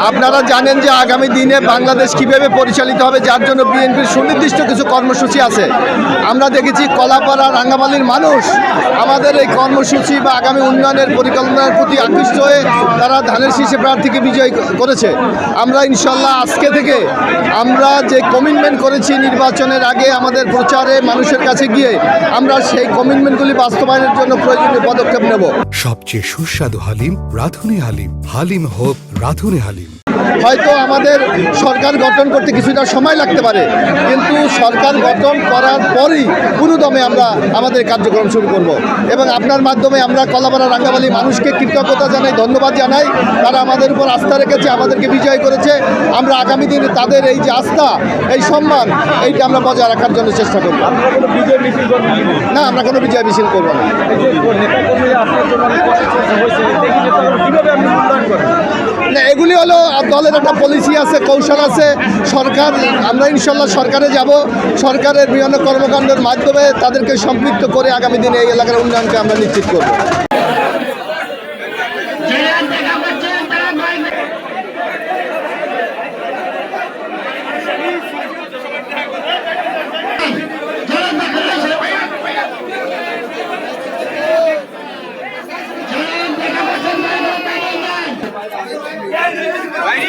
আপনারা জানেন যে আগামী দিনে বাংলাদেশ কিভাবে পরিচালিত হবে, যার জন্য বিএনপির সুনির্দিষ্ট কিছু কর্মসূচি আছে। আমরা দেখেছি কলাপাড়া রাঙ্গামালির মানুষ আমাদের এই কর্মসূচি বা আগামী উন্নয়নের পরিকল্পনার প্রতি আকৃষ্ট হয়ে তারা ধানের শীষে প্রার্থীকে বিজয় করেছে। আমরা ইনশাল্লাহ আজকে থেকে আমরা যে কমিটমেন্ট করেছি নির্বাচনের আগে আমাদের প্রচারে মানুষের কাছে গিয়ে আমরা সেই কমিটমেন্টগুলি বাস্তবায়নের জন্য প্রয়োজনীয় পদক্ষেপ নেব। সবচেয়ে সুস্বাদু হালিম রাঁধুনি হালিম। হালিম হোক রাঁধুনি হালিম। হয়তো আমাদের সরকার গঠন করতে কিছুটা সময় লাগতে পারে, কিন্তু সরকার গঠন করার পরই পুরোদমে আমরা আমাদের কার্যক্রম শুরু করব। এবং আপনার মাধ্যমে আমরা কলাপাড়া রাঙ্গামালি মানুষকে কৃতজ্ঞতা জানাই, ধন্যবাদ জানাই। তারা আমাদের উপর আস্থা রেখেছে, আমাদেরকে বিজয় করেছে। আমরা আগামী দিনে তাদের এই যে আস্থা, এই সম্মান, এইটা আমরা বজায় রাখার জন্য চেষ্টা করব। না, আমরা কোনো বিজয় মিছিল করব না। না, এগুলি হলো দলের একটা পলিসি আছে, কৌশল আছে। সরকার, আমরা ইনশাল্লাহ সরকারে যাব, সরকারের বিভিন্ন কর্মকাণ্ডের মাধ্যমে তাদেরকে সম্পৃক্ত করে আগামী দিনে এই এলাকার উন্নয়নকে আমরা নিশ্চিত করব। ভাই